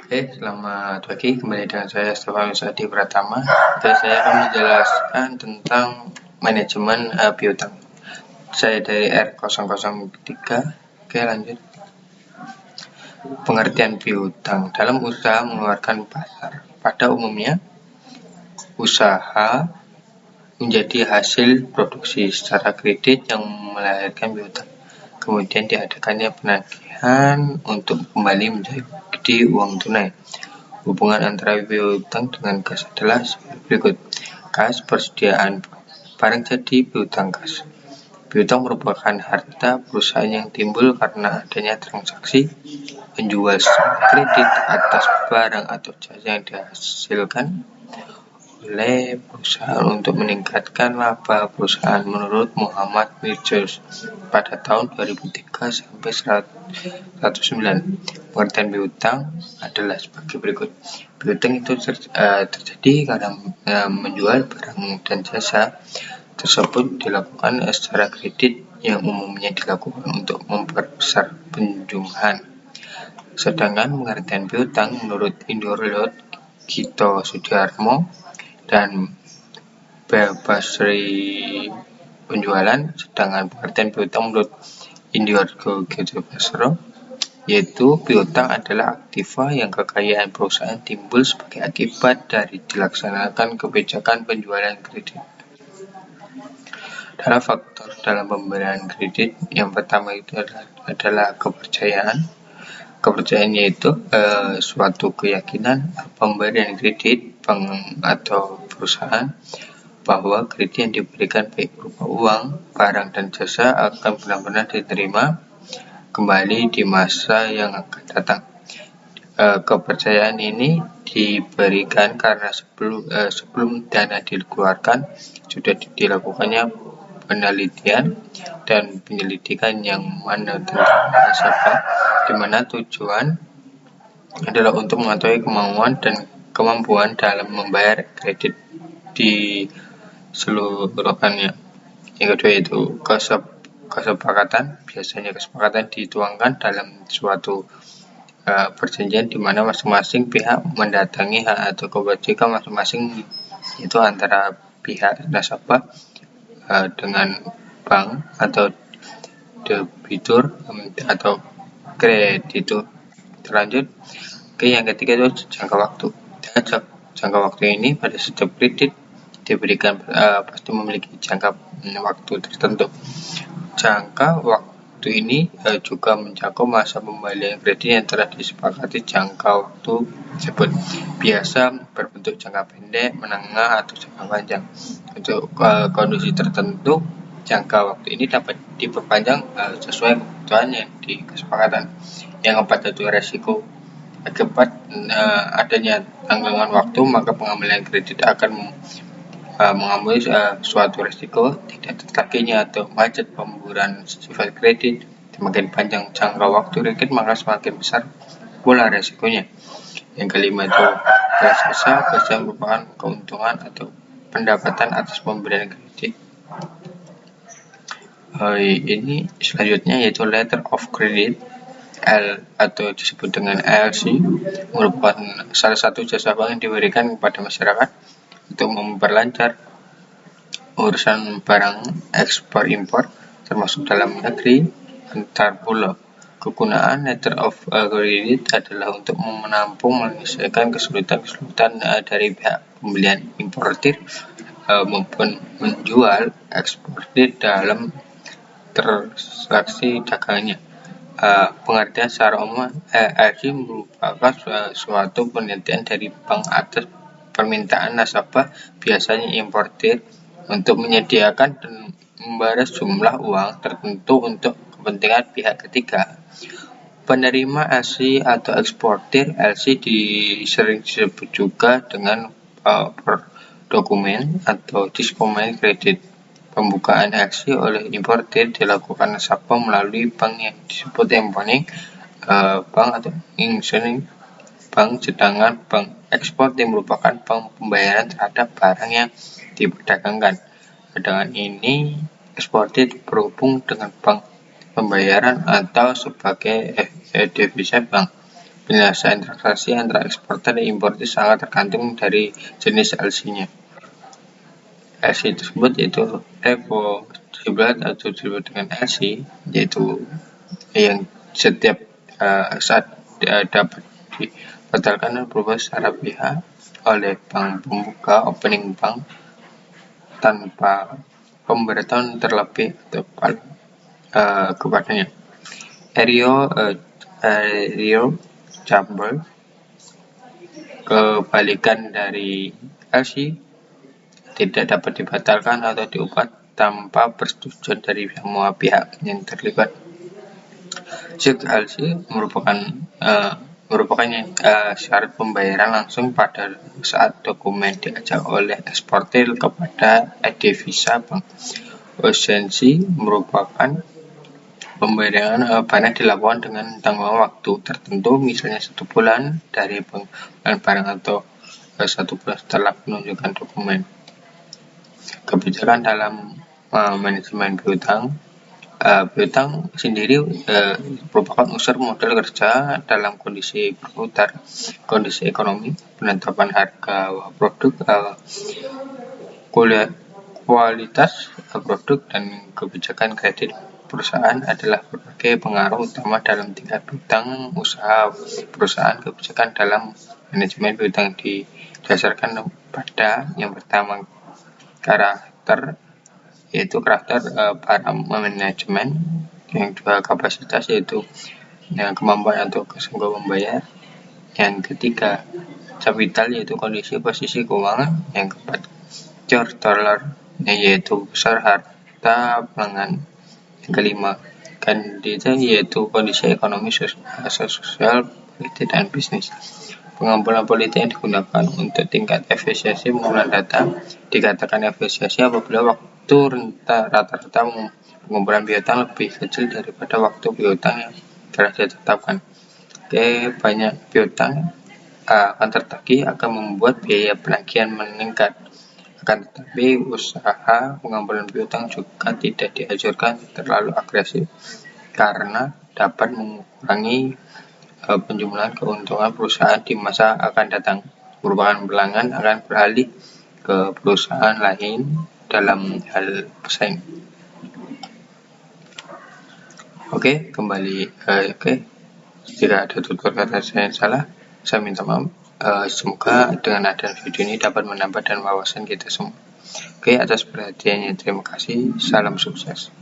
Oke, selamat pagi. Kembali dengan saya Stefan Wisadi Pratama. Oke, saya akan menjelaskan tentang manajemen piutang. Saya dari R003. Oke, lanjut. Pengertian piutang dalam usaha mengeluarkan pasar. Pada umumnya, usaha menjadi hasil produksi secara kredit yang melahirkan piutang. Kemudian diadakannya penagihan untuk kembali menjadi uang tunai. Hubungan antara piutang dengan kas adalah sebagai berikut. Kas persediaan barang jadi piutang kas. Piutang merupakan harta perusahaan yang timbul karena adanya transaksi menjual secara kredit atas barang atau jasa yang dihasilkan oleh perusahaan untuk meningkatkan laba perusahaan. Menurut Muhammad Mirjos pada tahun 2003 sampai 109, pengertian piutang adalah sebagai berikut. Piutang itu terjadi karena menjual barang dan jasa tersebut dilakukan secara kredit yang umumnya dilakukan untuk memperbesar penjumlahan. Sedangkan pengertian piutang menurut Indorlot Gito Sudiarmo dan Basri penjualan, sedangkan pengertian piutang menurut Indiorgo Gito Basro yaitu piutang adalah aktiva yang kekayaan perusahaan timbul sebagai akibat dari dilaksanakan kebijakan penjualan kredit. Dalam faktor dalam pemberian kredit, yang pertama itu adalah kepercayaan. Kepercayaan yaitu suatu keyakinan pemberian kredit bank atau perusahaan bahwa kredit yang diberikan baik berupa uang, barang, dan jasa akan benar-benar diterima kembali di masa yang akan datang. Kepercayaan ini diberikan karena sebelum dana dikeluarkan sudah dilakukannya penelitian dan penyelidikan yang mana tentang nasabah, di mana tujuan adalah untuk mengetahui kemauan dan kemampuan dalam membayar kredit di seluruhannya. Yang kedua itu kesepakatan. Biasanya kesepakatan dituangkan dalam suatu perjanjian di mana masing-masing pihak mendatangi hak atau kewajiban masing-masing, itu antara pihak nasabah dengan bank atau debitur atau kreditur. Terlanjut, yang ketiga itu jangka waktu. Jangka waktu ini pada setiap kredit diberikan pasti memiliki jangka waktu tertentu. Jangka waktu ini juga mencakup masa pembalian kredit yang telah disepakati. Jangka waktu tersebut biasa berbentuk jangka pendek, menengah, atau jangka panjang. Untuk kondisi tertentu, jangka waktu ini dapat diperpanjang sesuai kebutuhan yang disepakatan. Yang keempat itu resiko. Akibat adanya tanggungan waktu, maka pengambilan kredit akan mengambil suatu risiko tidak terlakinya atau macet pemburuan sifat kredit. Semakin panjang jangka waktu kredit, maka semakin besar pula risikonya. Yang kelima itu jasa merupakan keuntungan atau pendapatan atas pemberian kredit. Ini selanjutnya yaitu letter of credit, L atau disebut dengan LC, merupakan salah satu jasa bank yang diberikan kepada masyarakat untuk memperlancar urusan barang ekspor impor termasuk dalam negeri antar pulau. Kegunaan letter of credit adalah untuk menampung menyelesaikan kesulitan dari pihak pembelian importir maupun menjual eksportir dalam transaksi dagangnya. Pengertian secara umum, LC merupakan suatu penelitian dari bank atas permintaan nasabah, biasanya importir, untuk menyediakan dan membalas jumlah uang tertentu untuk kepentingan pihak ketiga. Penerima LC atau eksportir LC sering disebut juga dengan dokumen atau diskomen kredit. Pembukaan LC oleh importir dilakukan nasabah melalui bank yang disebut emponing bank atau insurance bank, sedangkan bank ekspor merupakan bank pembayaran terhadap barang yang diperdagangkan. Dengan ini, eksportir berhubung dengan bank pembayaran atau sebagai devisa bank. Penyelesaian transaksi antara eksportir dan importir sangat tergantung dari jenis LC-nya. LC tersebut yaitu repo, dribble atau disebut dengan LC, yaitu yang setiap saat dapat dibatalkan dan berubah secara pihak oleh bank pembuka opening bank tanpa pemberitahuan terlebih atau kepadanya. Aero Chamber, kebalikan dari LC, tidak dapat dibatalkan atau diubah tanpa persetujuan dari semua pihak yang terlibat. LC merupakan syarat pembayaran langsung pada saat dokumen diajak oleh eksportir kepada devisa bank. Urgency merupakan pembayaran barang dilakukan dengan tanggungan waktu tertentu, misalnya 1 bulan dari pengiriman barang atau 1 bulan setelah penunjukan dokumen. Kebijakan dalam manajemen piutang. Piutang sendiri merupakan unsur modal kerja dalam kondisi berputar, kondisi ekonomi, penetapan harga produk, kualitas produk, dan kebijakan kredit perusahaan adalah berbagai pengaruh utama dalam tingkat piutang usaha perusahaan. Kebijakan dalam manajemen piutang didasarkan pada yang pertama karakter para manajemen, yang kedua kapasitas yaitu kemampuan atau kesanggupan membayar, yang ketiga capital yaitu kondisi posisi keuangan, yang keempat short dollar yaitu besar harta pelanggan, yang kelima kandida yaitu kondisi ekonomi, sosial, politik, dan bisnis. Pengumpulan politik yang digunakan untuk tingkat efisiensi pengumpulan data. Dikatakan efisiensi apabila waktu rata-rata pengumpulan piutang lebih kecil daripada waktu piutang yang telah ditetapkan. Banyak piutang akan tertagih akan membuat biaya penagihan meningkat. Akan tetapi usaha pengumpulan piutang juga tidak dianjurkan terlalu agresif karena dapat mengurangi penjumlahan keuntungan perusahaan di masa akan datang. Merupakan pelanggan akan beralih ke perusahaan lain dalam hal pesaing. Kembali. Jika ada tutur kata saya yang salah, saya minta maaf. Semoga dengan adanya video ini dapat menambah dan wawasan kita semua. Atas perhatiannya, terima kasih. Salam sukses.